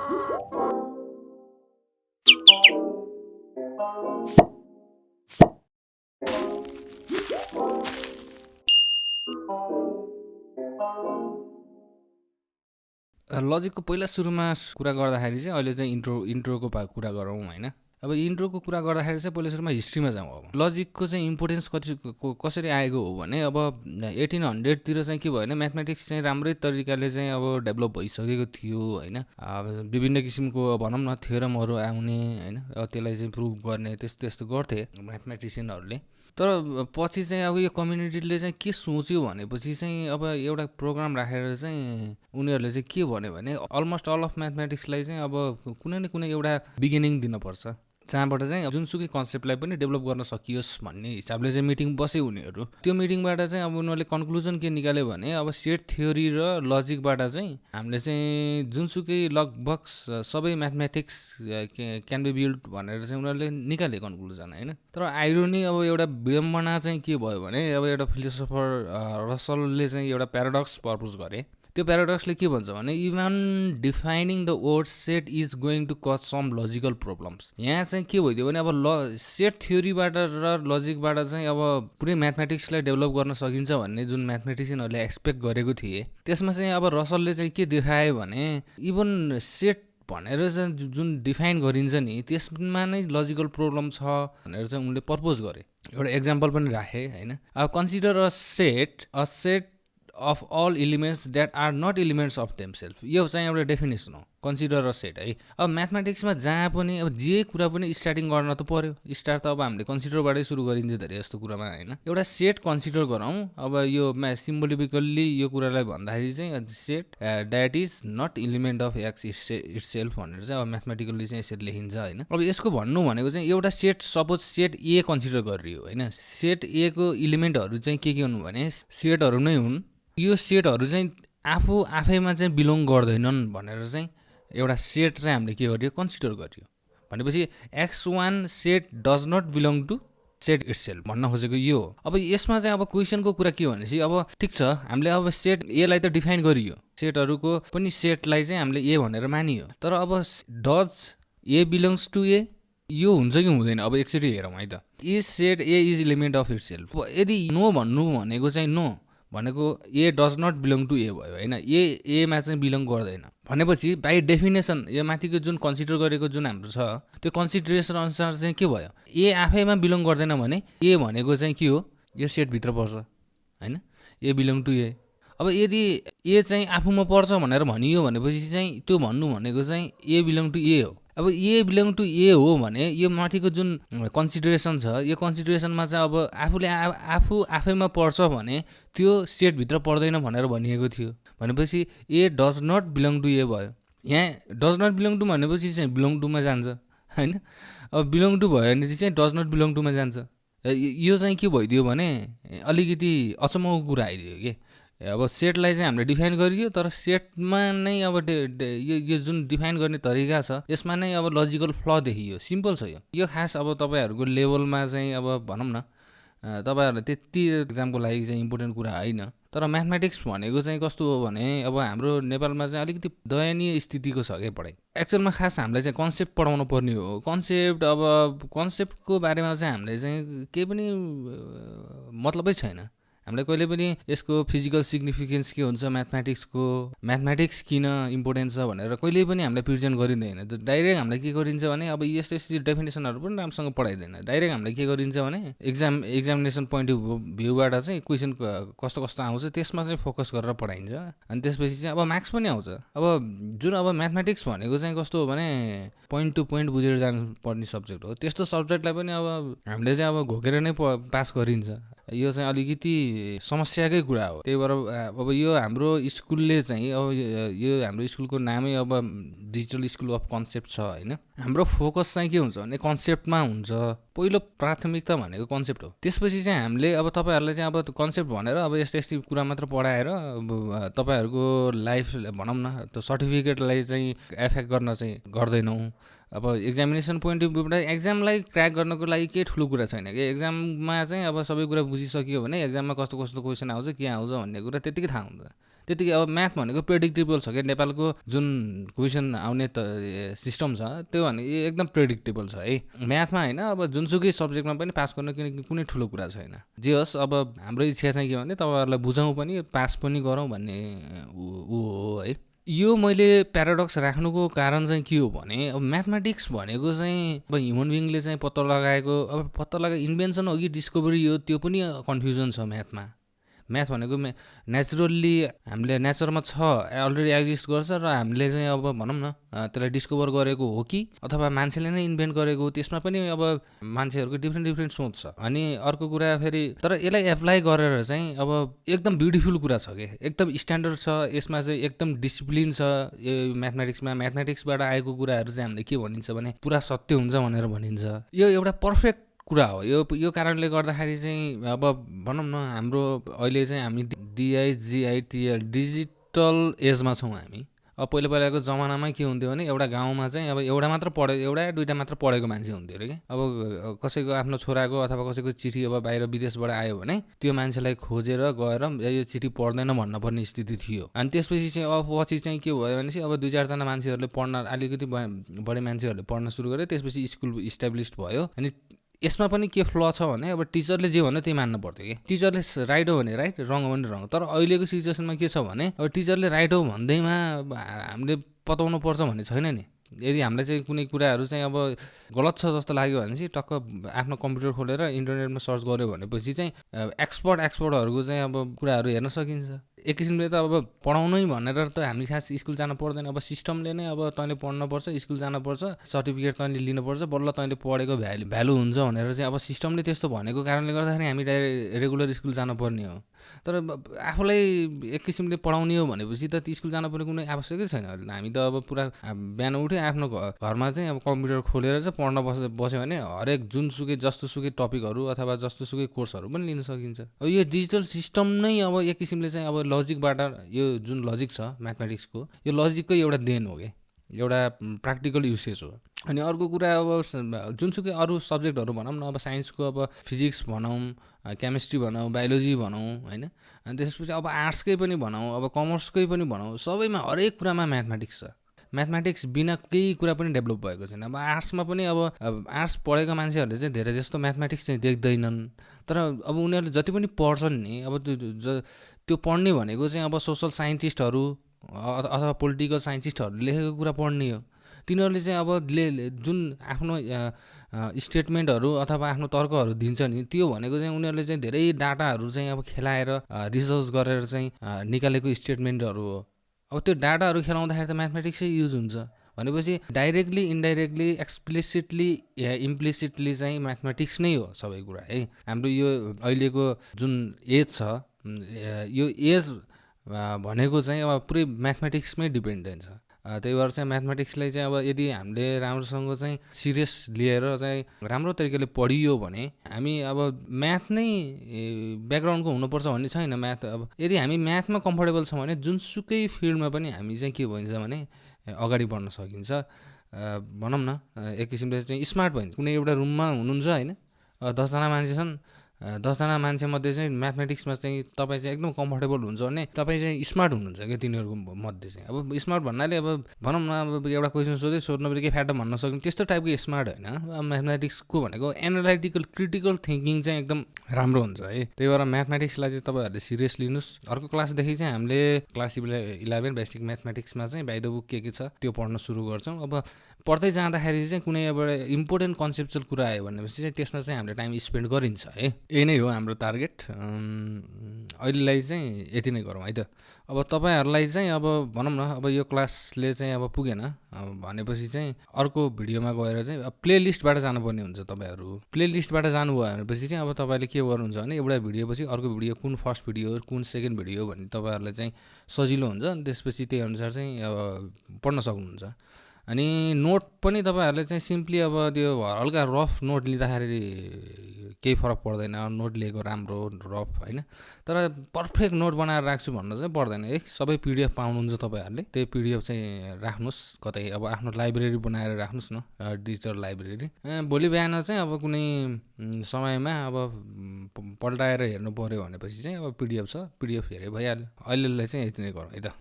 लजिकको पहिला सुरुमा कुरा गर्दाखेरि चाहिँ अहिले चाहिँ इन्ट्रोको कुरा गरौँ हैन। अब इन्ट्रोको कुरा गर्दाखेरि चाहिँ पहिला सुरुमा हिस्ट्रीमा जाउँ। अब लजिकको चाहिँ इम्पोर्टेन्स कसरी आएको हो भने अब 1800 तिर चाहिँ के भयो भने म्याथमेटिक्स चाहिँ राम्रै तरिकाले चाहिँ अब डेभलप भइसकेको थियो हैन। विभिन्न किसिमको भनौँ न थियोरमहरू आउने हैन, त्यसलाई चाहिँ प्रुभ गर्ने त्यस्तो गर्थे म्याथमेटिसियनहरूले। तर पछि चाहिँ अब यो कम्युनिटीले चाहिँ के सोच्यो भनेपछि चाहिँ अब एउटा प्रोग्राम राखेर चाहिँ उनीहरूले चाहिँ के भन्यो भने अलमोस्ट अल अफ म्याथमेटिक्सलाई चाहिँ अब कुनै न कुनै एउटा बिगिनिङ दिनुपर्छ, जहाँबाट चाहिँ जुनसुकै कन्सेप्टलाई पनि डेभलप गर्न सकियोस् भन्ने हिसाबले चाहिँ मिटिङ बस्यो उनीहरू। त्यो मिटिङबाट चाहिँ अब उनीहरूले कन्क्लुजन के निकाल्यो भने अब सेट थ्योरी र लजिकबाट चाहिँ हामीले चाहिँ जुनसुकै लगभग सबै म्याथमेटिक्स क्यान बी बिल्ड भनेर चाहिँ उनीहरूले निकाले कन्क्लुजन हैन। तर आइरोनी अब एउटा विडम्बना चाहिँ के भयो भने अब एउटा फिलोसोफर रसलले चाहिँ एउटा प्याराडक्स प्रपोज गरे। त्यो प्याराडक्सले के भन्छ भने even defining the word set is going to cause some logical problems. यहाँ चाहिँ के भइदियो भने अब सेट थ्योरीबाट र लजिकबाट चाहिँ अब पुरै म्याथमेटिक्सलाई डेभलप गर्न सकिन्छ भन्ने जुन म्याथमेटिसियनहरूले एक्सपेक्ट गरेको थिए, त्यसमा चाहिँ अब रसलले चाहिँ के देखायो भने इभन सेट भनेर चाहिँ जुन डिफाइन गरिन्छ नि त्यसमा नै लजिकल प्रब्लम छ भनेर चाहिँ उनले प्रपोज गरे। एउटा एक्जाम्पल पनि राखे हैन। अब consider a set of all elements that are not elements of themselves। यो चाहिँ एउटा डेफिनेसन हो कन्सिडर अ सेट है। अब म्याथमेटिक्समा जहाँ पनि अब जे कुरा पनि स्टार्टिङ गर्न त पर्यो, स्टार्ट त अब हामीले कन्सिडरबाटै सुरु गरिन्छ धेरै जस्तो कुरामा हैन। एउटा सेट कन्सिडर गरौँ। अब यो सिम्बोलिकल्ली यो कुरालाई भन्दाखेरि चाहिँ set that is not element of X itself भनेर चाहिँ अब म्याथमेटिकल्ली चाहिँ यसरी लेखिन्छ हैन। अब यसको भन्नु भनेको चाहिँ एउटा सेट सपोज सेट ए कन्सिडर गरियो हैन। सेट ए को इलिमेन्टहरू चाहिँ के हुन् भने सेटहरू नै हुन्। यो सेटहरू चाहिँ आफैमा चाहिँ बिलोङ गर्दैनन् भनेर चाहिँ एउटा सेट चाहिँ हामीले के गरियो कन्सिडर गरियो। भनेपछि x1 set does not belong to set itself भन्न खोजेको यो हो। अब यसमा चाहिँ अब क्वेसनको कुरा के भनेपछि अब ठिक छ हामीले अब सेट एलाई त डिफाइन गरियो, सेटहरूको पनि सेटलाई चाहिँ हामीले ए भनेर मानियो। तर अब डज ए बिलोङ्स टु ए यो हुन्छ कि हुँदैन अब एकचोटि हेरौँ है त। Is set A is element of itself. यदि नो भन्नु भनेको चाहिँ नो भनेको ए डज नट बिलोङ टु ए भयो हैन। एमा चाहिँ बिलोङ गर्दैन भनेपछि बाई डेफिनेसन यो माथिको जुन कन्सिडर गरेको जुन हाम्रो छ त्यो कन्सिडरेसन अनुसार चाहिँ के भयो, ए आफैमा बिलोङ गर्दैन भने ए भनेको चाहिँ के हो यो सेटभित्र पर्छ हैन। ए बिलोङ टु ए। अब यदि ए चाहिँ आफूमा पर्छ भनेर भनियो भनेपछि चाहिँ त्यो भन्नु भनेको चाहिँ ए बिलोङ टु ए हो। अब ए बिलोङ टु ए हो भने यो माथिको जुन कन्सिडरेसन छ यो कन्सिडरेसनमा चाहिँ अब आफूले आफैमा पर्छ भने त्यो सेटभित्र पर्दैन भनेर भनिएको थियो। भनेपछि ए डज नट बिलोङ टु ए भयो। यहाँ डज नट बिलोङ टु भनेपछि चाहिँ बिलोङ टुमा जान्छ हैन। अब बिलोङ टु भयो भने चाहिँ डज नट बिलोङ टुमा जान्छ। यो चाहिँ के भइदियो भने अलिकति अचम्मको कुरा आइदियो कि अब सेटलाई चाहिँ हामीले डिफाइन गरियो तर सेटमा नै अब यो जुन डिफाइन गर्ने तरिका छ यसमा नै अब लजिकल फ्ल देखियो। सिम्पल छ यो खास अब तपाईँहरूको लेभलमा चाहिँ अब भनौँ न तपाईँहरूलाई त्यति एक्जामको लागि चाहिँ इम्पोर्टेन्ट कुरा होइन। तर म्याथमेटिक्स भनेको चाहिँ कस्तो हो भने अब हाम्रो नेपालमा चाहिँ अलिकति दयनीय स्थितिको छ क्या पढाइ। एक्चुअलमा खास हामीलाई चाहिँ कन्सेप्ट पढाउनु पर्ने हो। कन्सेप्ट अब कन्सेप्टको बारेमा चाहिँ हामीले चाहिँ केही पनि मतलबै छैन। हामीले कहिले पनि यसको फिजिकल सिग्निफिकेन्स के हुन्छ म्याथमेटिक्सको, म्याथमेटिक्स किन इम्पोर्टेन्ट छ भनेर कहिले पनि हामीलाई प्रेजेन्ट गरिँदैन। डाइरेक्ट हामीलाई के गरिन्छ भने अब यस्तो डेफिनेसनहरू पनि राम्रोसँग पढाइँदैन। डाइरेक्ट हामीलाई के गरिन्छ भने एक्जामिनेसन पोइन्ट अफ भ्यूबाट चाहिँ क्वेसन कस्तो कस्तो आउँछ त्यसमा चाहिँ फोकस गरेर पढाइन्छ। अनि त्यसपछि चाहिँ अब मार्क्स पनि आउँछ। अब जुन अब म्याथमेटिक्स भनेको चाहिँ कस्तो हो भने पोइन्ट टु पोइन्ट बुझेर जानुपर्ने सब्जेक्ट हो। त्यस्तो सब्जेक्टलाई पनि अब हामीले चाहिँ अब घोकेर नै पास गरिन्छ। यो चाहिँ अलिकति समस्याकै कुरा हो। त्यही भएर अब यो हाम्रो स्कुलले चाहिँ अब यो हाम्रो स्कुलको नामै अब डिजिटल स्कुल अफ कन्सेप्ट छ हैन। हाम्रो फोकस चाहिँ के हुन्छ भने कन्सेप्टमा हुन्छ। पहिलो प्राथमिकता भनेको कन्सेप्ट हो। त्यसपछि चाहिँ हामीले अब तपाईँहरूलाई चाहिँ अब कन्सेप्ट भनेर अब यस्तो कुरा मात्र पढाएर अब तपाईँहरूको लाइफ भनौँ न त्यो सर्टिफिकेटलाई चाहिँ एफेक्ट गर्न चाहिँ गर्दैनौँ। अब एक्जामिनेसन पोइन्ट अफ भ्यूबाट एक्जामलाई क्र्याक गर्नको लागि केही ठुलो कुरा छैन कि एक्जाममा चाहिँ अब सबै कुरा बुझिसक्यो भने एक्जाममा कस्तो कस्तो क्वेसन आउँछ के आउँछ भन्ने कुरा त्यतिकै थाहा हुन्छ। त्यतिकै अब म्याथ भनेको प्रेडिक्टेबल छ क्या नेपालको जुन क्वेसन आउने सिस्टम छ त्यो भनेको एकदम प्रेडिक्टेबल छ है म्याथमा होइन अब जुनसुकै सब्जेक्टमा पनि पास गर्न किनकि कुनै ठुलो कुरा छैन जे होस् अब हाम्रो इच्छा चाहिँ के भने तपाईँहरूलाई बुझाउँ पनि पास पनि गरौँ भन्ने ऊ हो है यो मैले प्याराडक्स राख्नुको कारण चाहिँ के हो भने अब म्याथमेटिक्स भनेको चाहिँ अब ह्युमन बिङले चाहिँ पत्ता लगाएको अब पत्ता लगाएको इन्भेन्सन हो कि डिस्कभरी हो त्यो पनि कन्फ्युजन छ म्याथ भनेको नेचुरल्ली हामीले नेचरमा छ अलरेडी एक्जिस्ट गर्छ र हामीले चाहिँ अब भनौँ न त्यसलाई डिस्कभर गरेको हो कि अथवा मान्छेले नै इन्भेन्ट गरेको हो त्यसमा पनि अब मान्छेहरूको डिफ्रेन्ट सोच छ अनि अर्को कुरा फेरि तर यसलाई एप्लाई गरेर चाहिँ अब एकदम ब्युटिफुल कुरा छ कि एकदम स्ट्यान्डर्ड छ यसमा चाहिँ एकदम डिसिप्लिन छ यो म्याथमेटिक्सबाट आएको कुराहरू चाहिँ हामीले के भनिन्छ भने पुरा सत्य हुन्छ भनेर भनिन्छ यो एउटा पर्फेक्ट कुरा हो यो कारणले गर्दाखेरि चाहिँ अब भनौँ न हाम्रो अहिले चाहिँ हामी डिआइजिआइटिएल डिजिटल एजमा छौँ हामी अब पहिलाको जमानामा के हुन्थ्यो भने एउटा गाउँमा चाहिँ अब एउटा या दुईवटा मात्र पढेको मान्छे हुन्थ्यो अरे कि अब कसैको आफ्नो छोराको अथवा कसैको चिठी अब बाहिर विदेशबाट आयो भने त्यो मान्छेलाई खोजेर गएर यो चिठी पढ्दैन भन्नुपर्ने स्थिति थियो अनि त्यसपछि चाहिँ अब पछि चाहिँ के भयो भनेपछि अब 2-4जना मान्छेहरूले पढ्न अलिकति बढी मान्छेहरूले पढ्न सुरु गरे त्यसपछि स्कुल इस्टाब्लिस भयो अनि यसमा पनि के फ्ल छ भने अब टिचरले जे भन्यो त्यही मान्नु पर्थ्यो कि टिचरले राइट हो भने राइट रङ हो भने रङ तर अहिलेको सिचुएसनमा के छ भने अब टिचरले राइट हो भन्दैमा हामीले पताउनु पर्छ भन्ने छैन नि यदि हामीलाई चाहिँ कुनै कुराहरू चाहिँ अब गलत छ जस्तो लाग्यो भने चाहिँ टक्क आफ्नो कम्प्युटर खोलेर इन्टरनेटमा सर्च गर्यो भनेपछि चाहिँ एक्सपर्टहरूको चाहिँ अब कुराहरू हेर्न सकिन्छ एक किसिमले त अब पढाउनै भनेर त हामी खास स्कुल जानु पर्दैन अब सिस्टमले नै अब तैँले पढ्नुपर्छ स्कुल जानुपर्छ सर्टिफिकेट तैँले लिनुपर्छ बल्ल तैँले पढेको भ्यालु हुन्छ भनेर चाहिँ अब सिस्टमले त्यस्तो भनेको कारणले गर्दाखेरि हामी रेगुलर स्कुल जानुपर्ने हो तर आफूलाई एक किसिमले पढाउने हो भनेपछि त स्कुल जानुपर्ने कुनै आवश्यकै छैन हामी त अब पुरा बिहान उठ्यो आफ्नो घरमा चाहिँ अब कम्प्युटर खोलेर चाहिँ पढ्न बस्यो भने हरेक जुनसुकै जस्तोसुकै टपिकहरू अथवा जस्तोसुकै कोर्सहरू पनि लिन सकिन्छ अब यो डिजिटल सिस्टम नै अब एक किसिमले चाहिँ अब लजिकबाट यो जुन लजिक छ म्याथमेटिक्सको यो लजिककै एउटा देन हो कि एउटा प्र्याक्टिकल युसेज हो अनि अर्को कुरा अब जुनसुकै अरू सब्जेक्टहरू भनौँ न अब साइन्सको अब फिजिक्स भनौँ केमिस्ट्री भनौँ बायोलोजी भनौँ होइन अनि त्यसपछि अब आर्ट्सकै पनि भनौँ अब कमर्सकै पनि भनौँ सबैमा हरेक कुरामा म्याथमेटिक्स छ म्याथमेटिक्स बिना केही कुरा पनि डेभलप भएको छैन अब आर्ट्समा पनि अब आर्ट्स पढेको मान्छेहरूले चाहिँ धेरै जस्तो म्याथमेटिक्स चाहिँ देख्दैनन् तर अब उनीहरूले जति पनि पढ्छन् नि अब त्यो पढ्ने भनेको चाहिँ अब सोसल साइन्टिस्टहरू अथवा पोलिटिकल साइन्टिस्टहरूले लेखेको कुरा पढ्ने हो तिनीहरूले चाहिँ अब जुन आफ्नो स्टेटमेन्टहरू अथवा आफ्नो तर्कहरू दिन्छ नि त्यो भनेको चाहिँ उनीहरूले चाहिँ धेरै डाटाहरू चाहिँ अब खेलाएर रिसर्च गरेर चाहिँ निकालेको स्टेटमेन्टहरू हो अब त्यो डाटाहरू खेलाउँदाखेरि त म्याथमेटिक्सै युज हुन्छ भनेपछि डाइरेक्टली इन्डाइरेक्टली एक्सप्लिसिटली इम्प्लिसिटली चाहिँ म्याथमेटिक्स नै हो सबै कुरा है हाम्रो यो अहिलेको जुन एज छ यो एज भनेको चाहिँ अब पुरै म्याथमेटिक्समै डिपेन्डेन्ट छ त्यही भएर चाहिँ म्याथमेटिक्सलाई चाहिँ अब यदि हामीले राम्रोसँग चाहिँ सिरियस लिएर चाहिँ राम्रो तरिकाले पढियो भने हामी अब म्याथ नै ब्याकग्राउन्डको हुनुपर्छ भन्ने छैन म्याथ अब यदि हामी म्याथमा कम्फर्टेबल छौँ भने जुनसुकै फिल्डमा पनि हामी चाहिँ के भन्छ भने अगाडि बढ्न सकिन्छ भनौँ न एक किसिमले चाहिँ स्मार्ट भइन्छ कुनै एउटा रुममा हुनुहुन्छ होइन 10जना मान्छे छन् 10जना मान्छेमध्ये चाहिँ म्याथमेटिक्समा चाहिँ तपाईँ चाहिँ एकदम कम्फर्टेबल हुन्छ भने तपाईँ चाहिँ स्मार्ट हुनुहुन्छ क्या तिनीहरूको मध्ये चाहिँ अब स्मार्ट भन्नाले अब भनौँ न अब एउटा क्वेसन सोध्नु बित्तिकै फ्याट भन्न सक्ने त्यस्तो टाइपको स्मार्ट होइन अब म्याथमेटिक्सको भनेको एनालाइटिकल क्रिटिकल थिङ्किङ चाहिँ एकदम राम्रो हुन्छ है त्यही भएर म्याथमेटिक्सलाई चाहिँ तपाईँहरूले सिरियस लिनुहोस् अर्को क्लासदेखि चाहिँ हामीले क्लास 11 बेसिक म्याथमेटिक्समा चाहिँ बाइ द बुक के छ त्यो पढ्न सुरु गर्छौँ अब पढ्दै जाँदाखेरि चाहिँ कुनै अब इम्पोर्टेन्ट कन्सेप्चुअल कुरा आयो भनेपछि चाहिँ त्यसमा चाहिँ हामीले टाइम स्पेन्ड गरिन्छ है यही नै हो हाम्रो टार्गेट अहिलेलाई चाहिँ यति नै गरौँ है त अब तपाईँहरूलाई चाहिँ अब भनौँ न अब यो क्लासले चाहिँ अब पुगेन भनेपछि चाहिँ अर्को भिडियोमा गएर चाहिँ अब प्लेलिस्टबाट जानुपर्ने हुन्छ तपाईँहरू प्लेलिस्टबाट जानुभयो भनेपछि चाहिँ अब तपाईँले के गर्नुहुन्छ भने एउटा भिडियोपछि अर्को भिडियो कुन फर्स्ट भिडियो कुन सेकेन्ड भिडियो भन्ने तपाईँहरूलाई चाहिँ सजिलो हुन्छ अनि त्यसपछि त्यही अनुसार चाहिँ अब पढ्न सक्नुहुन्छ अनि नोट पनि तपाईँहरूले चाहिँ सिम्पली अब त्यो हल्का रफ नोट लिँदाखेरि केही फरक पर्दैन, नोट लिएको राम्रो रफ होइन। तर पर्फेक्ट नोट बनाएर राख्छु भन्नु चाहिँ पर्दैन है। सबै पिडिएफ पाउनुहुन्छ तपाईँहरूले, त्यही पिडिएफ चाहिँ राख्नुहोस् कतै, अब आफ्नो लाइब्रेरी बनाएर राख्नुहोस् न, डिजिटल लाइब्रेरी। भोलि बिहान चाहिँ अब कुनै समयमा अब पल्टाएर हेर्नु पऱ्यो भनेपछि चाहिँ अब पिडिएफ छ, पिडिएफ हेरे भइहाल्यो। अहिलेलाई चाहिँ यति नै गरौँ है त।